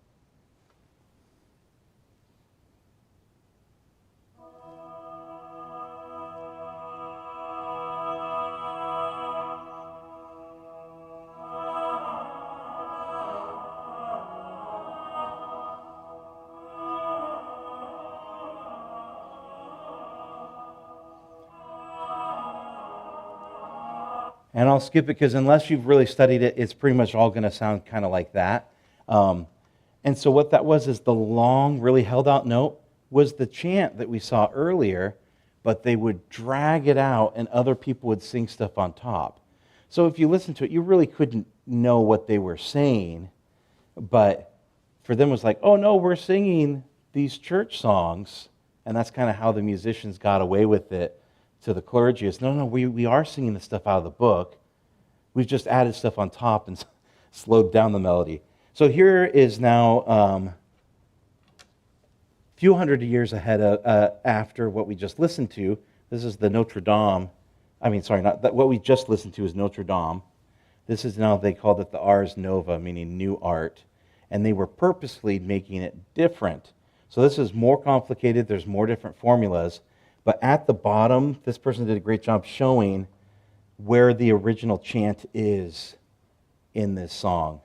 Speaker 1: And I'll skip it because unless you've really studied it, it's pretty much all going to sound kind of like that. And so what that was is the long, really held out note was the chant that we saw earlier, but they would drag it out and other people would sing stuff on top. So if you listen to it, you really couldn't know what they were saying, but for them it was like, oh no, we're singing these church songs, and that's kind of how the musicians got away with it. To the clergy is, no, we are singing the stuff out of the book. We've just added stuff on top and slowed down the melody. So here is now a few hundred years ahead of, after what we just listened to. This is the Notre Dame. What we just listened to is Notre Dame. This is now, they called it the Ars Nova, meaning new art. And they were purposely making it different. So this is more complicated. There's more different formulas. But at the bottom, this person did a great job showing where the original chant is in this song.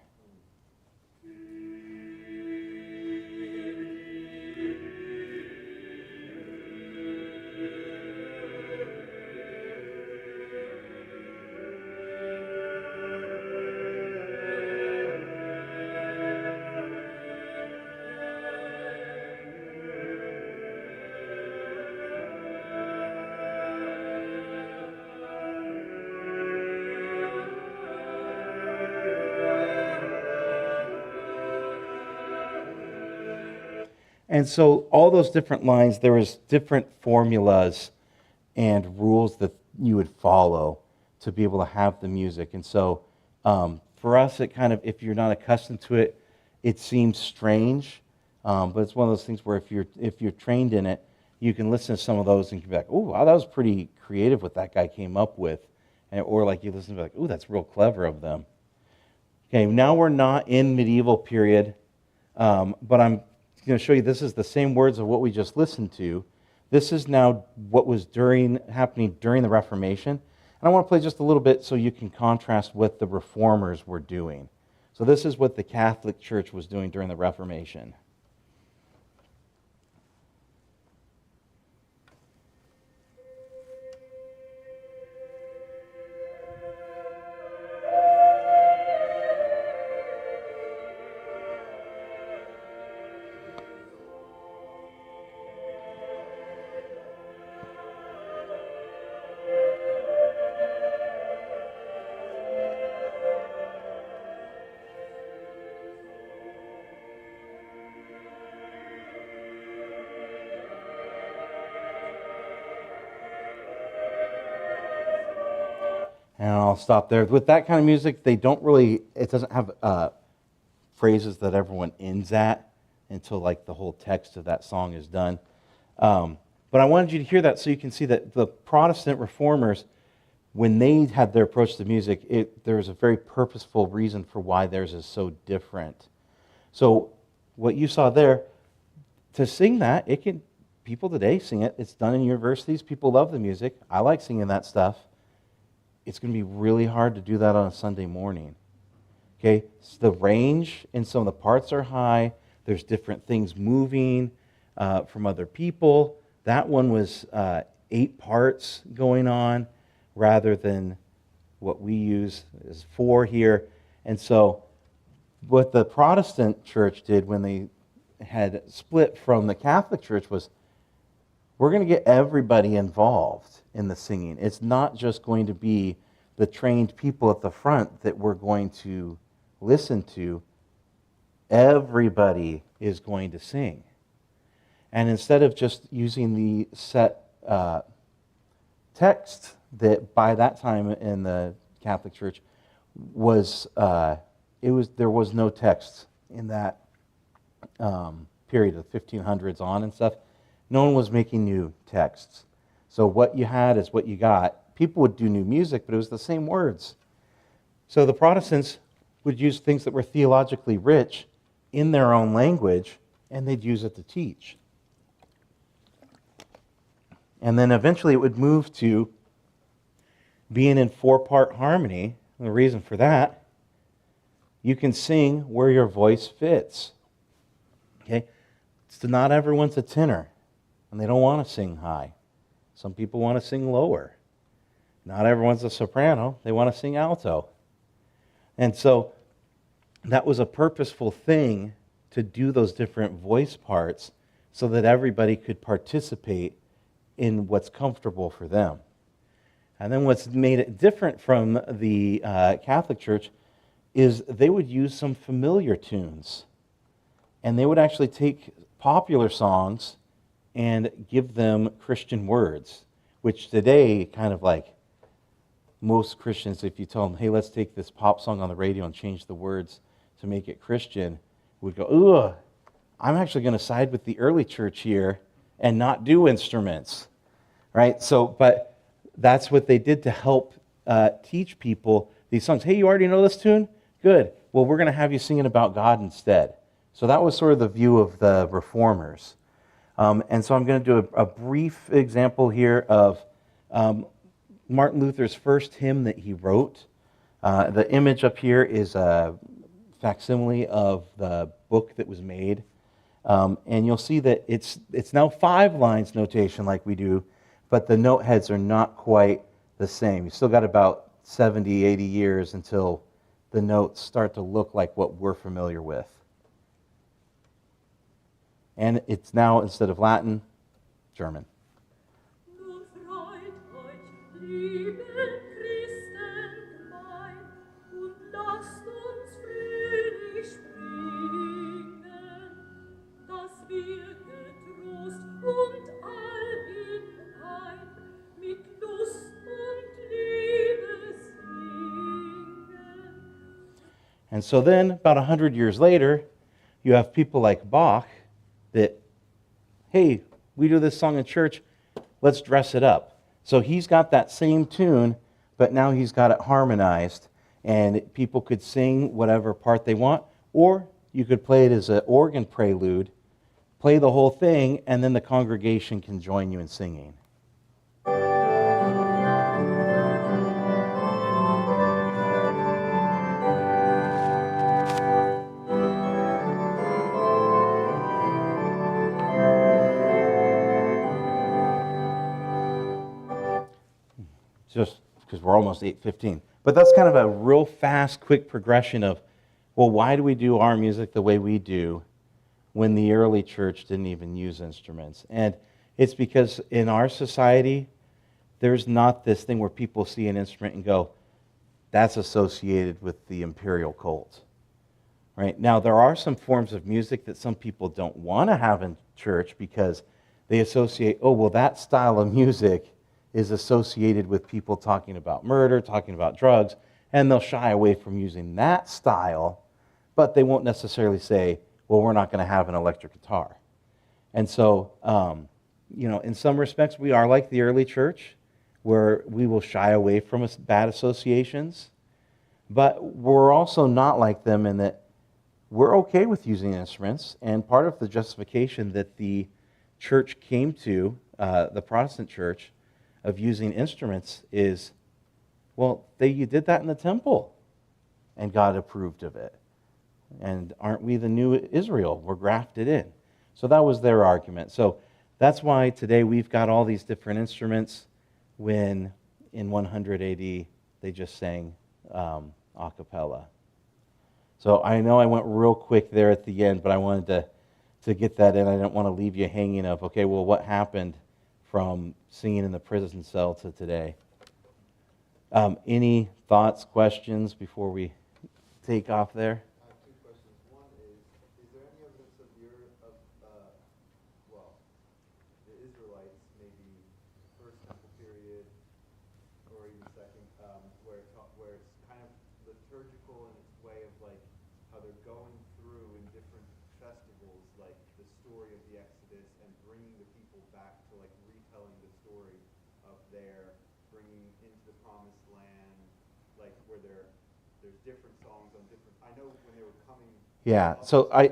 Speaker 1: And so all those different lines, there was different formulas and rules that you would follow to be able to have the music. And so for us, it kind of, if you're not accustomed to it, it seems strange. But it's one of those things where if you're trained in it, you can listen to some of those and be like, oh, wow, that was pretty creative what that guy came up with. Or like you listen to like, oh, that's real clever of them. Okay, now we're not in medieval period, but I'm going to show you this is the same words of what we just listened to. This is now what was happening during the Reformation. And I want to play just a little bit so you can contrast what the Reformers were doing. So So this is what the Catholic Church was doing during the Reformation. And I'll stop there. With that kind of music, they don't really, it doesn't have phrases that everyone ends at until like the whole text of that song is done. But I wanted you to hear that so you can see that the Protestant reformers, when they had their approach to music, there was a very purposeful reason for why theirs is so different. So what you saw there, to sing that, people today sing it. It's done in universities. People love the music. I like singing that stuff. It's going to be really hard to do that on a Sunday morning. Okay, so the range in some of the parts are high. There's different things moving from other people. That one was 8 parts going on rather than what we use is 4 here. And so what the Protestant church did when they had split from the Catholic Church was, we're going to get everybody involved in the singing. It's not just going to be the trained people at the front that we're going to listen to. Everybody is going to sing. And instead of just using the set text that by that time in the Catholic Church was, there was no text in that period of 1500s on and stuff. No one was making new texts. So what you had is what you got. People would do new music, but it was the same words. So the Protestants would use things that were theologically rich in their own language, and they'd use it to teach. And then eventually it would move to being in 4-part harmony. And the reason for that, you can sing where your voice fits. Okay? So not everyone's a tenor, and they don't want to sing high. Some people want to sing lower. Not everyone's a soprano, they want to sing alto. And so that was a purposeful thing to do those different voice parts so that everybody could participate in what's comfortable for them. And then what's made it different from the Catholic Church is they would use some familiar tunes. And they would actually take popular songs and give them Christian words, which today, kind of like most Christians, if you tell them, hey, let's take this pop song on the radio and change the words to make it Christian, would go, ugh, I'm actually going to side with the early church here and not do instruments, right? So, but that's what they did to help teach people these songs. Hey, you already know this tune? Good. Well, we're going to have you singing about God instead. So that was sort of the view of the reformers. And so I'm going to do a brief example here of Martin Luther's first hymn that he wrote. The image up here is a facsimile of the book that was made. And you'll see that it's now 5 lines notation like we do, but the note heads are not quite the same. You still got about 70, 80 years until the notes start to look like what we're familiar with. And it's now, instead of Latin, German.
Speaker 9: Nun freut euch, liebe Christen mein, und lasst uns fröhlich springen, dass wir getrost und allhinein mit Lust und Liebe singen.
Speaker 1: And so then, about 100 years later, you have people like Bach that, hey, we do this song in church, let's dress it up. So he's got that same tune, but now he's got it harmonized, and people could sing whatever part they want, or you could play it as an organ prelude, play the whole thing, and then the congregation can join you in singing. just because we're almost 8:15. But that's kind of a real fast, quick progression of, well, why do we do our music the way we do when the early church didn't even use instruments? And it's because in our society, there's not this thing where people see an instrument and go, that's associated with the imperial cult. Right? Now, there are some forms of music that some people don't want to have in church because they associate, oh, well, that style of music is associated with people talking about murder, talking about drugs, and they'll shy away from using that style, but they won't necessarily say, well, we're not going to have an electric guitar. And so, in some respects, we are like the early church, where we will shy away from bad associations, but we're also not like them in that we're okay with using instruments, and part of the justification that the church came to, the Protestant church, of using instruments is, well, you did that in the temple, and God approved of it. And aren't we the new Israel? We're grafted in. So that was their argument. So that's why today we've got all these different instruments when in 100 AD they just sang a cappella. So I know I went real quick there at the end, but I wanted to get that in. I didn't want to leave you hanging of, okay, well, what happened from singing in the prison cell to today? Any thoughts, questions before we take off there?
Speaker 3: I have two questions. One is there any evidence of the Israelites, maybe first temple period or even second, where it's kind of liturgical in its way of like how they're going through in different festivals, like the story of the Exodus and bringing the people back to like retelling the story of their bringing into the promised land, like where there's different songs on different. I know when they were coming.
Speaker 1: Yeah, so I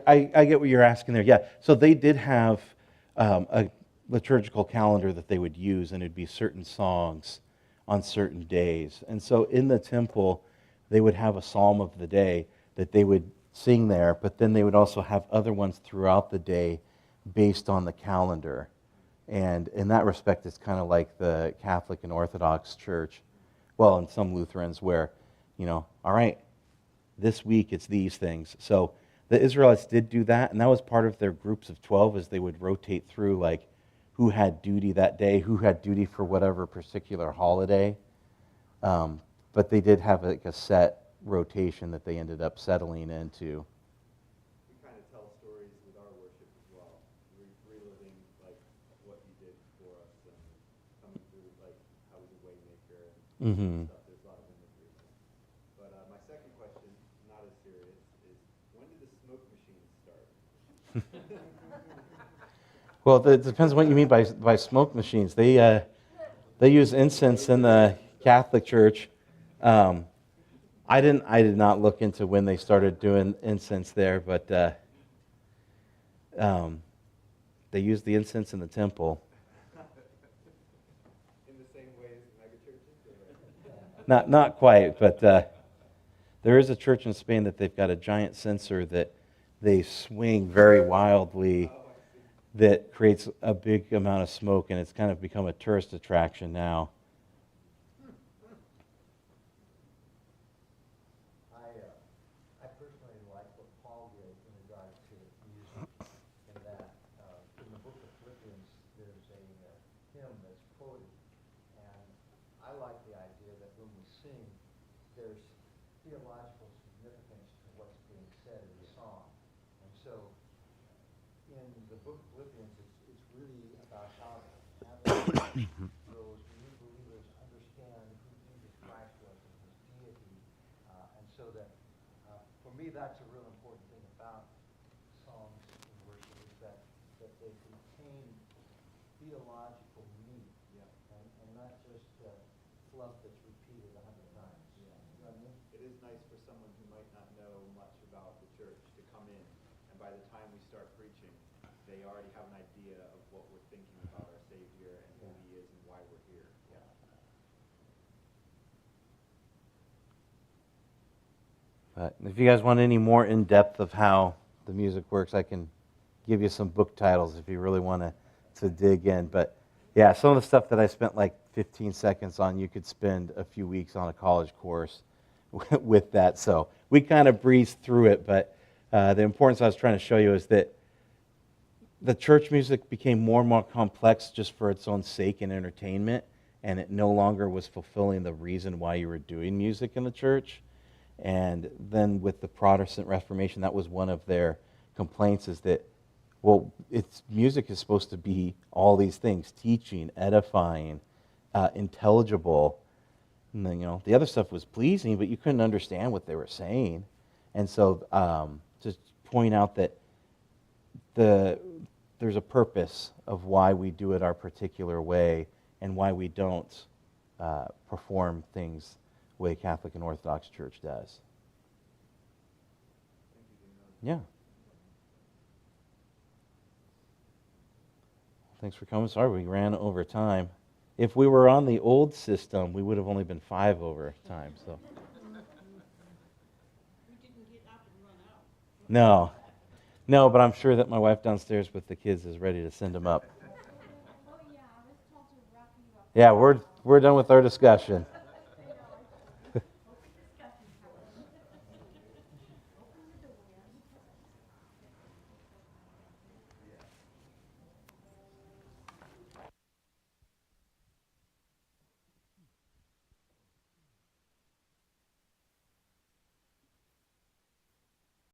Speaker 1: get what you're asking there. Yeah, so they did have a liturgical calendar that they would use, and it'd be certain songs on certain days. And so in the temple, they would have a psalm of the day that they would sing there, but then they would also have other ones throughout the day based on the calendar. And in that respect, it's kind of like the Catholic and Orthodox Church, well, and some Lutherans, where, all right, this week it's these things. So the Israelites did do that, and that was part of their groups of 12, as they would rotate through, like, who had duty that day, who had duty for whatever particular holiday. But they did have like a set rotation that they ended up settling into.
Speaker 3: We kind of tell stories with our worship as well, reliving like what he did for us and coming through like how he's a way maker and stuff. There's a lot of imagery. But my second question, not as serious, is when did the smoke machine start?
Speaker 1: Well, it depends what you mean by smoke machines. They use incense in the Catholic Church. I did not look into when they started doing incense there, but they used the incense in the temple.
Speaker 3: In the same way as megachurches?
Speaker 1: Not quite, but there is a church in Spain that they've got a giant censer that they swing very wildly that creates a big amount of smoke, and it's kind of become a tourist attraction now.
Speaker 11: I personally like what Paul did in regard to music, in that in the book of Philippians, there's a hymn that's quoted, and I like the idea that when we sing, there's theological significance to what's being said in the song. And so in the book of Philippians, it's really about how those new believers understand who Jesus Christ was and his deity. And so that, for me, that's a real important thing about songs in worship, is that they contain theological meat, and not just fluff that's repeated 100 times. You know what I mean?
Speaker 3: It is nice for someone who might not know much about the church to come in, and by the time we start preaching, they already have an idea of what we're thinking about our Savior and who he is and why we're here.
Speaker 1: But if you guys want any more in depth of how the music works, I can give you some book titles if you really want to dig in. But yeah, some of the stuff that I spent like 15 seconds on, you could spend a few weeks on a college course with that. So we kind of breezed through it, but the importance I was trying to show you is that the church music became more and more complex just for its own sake and entertainment, and it no longer was fulfilling the reason why you were doing music in the church. And then with the Protestant Reformation, that was one of their complaints, is that, well, music is supposed to be all these things: teaching, edifying, intelligible. And then, the other stuff was pleasing, but you couldn't understand what they were saying. And so to point out that there's a purpose of why we do it our particular way and why we don't perform things the way Catholic and Orthodox Church does. Yeah. Thanks for coming. Sorry we ran over time. If we were on the old system, we would have only been 5 over time. So. No. No, but I'm sure that my wife downstairs with the kids is ready to send them up.
Speaker 9: Oh, yeah, I was told to wrap you up.
Speaker 1: Yeah, we're done with our discussion.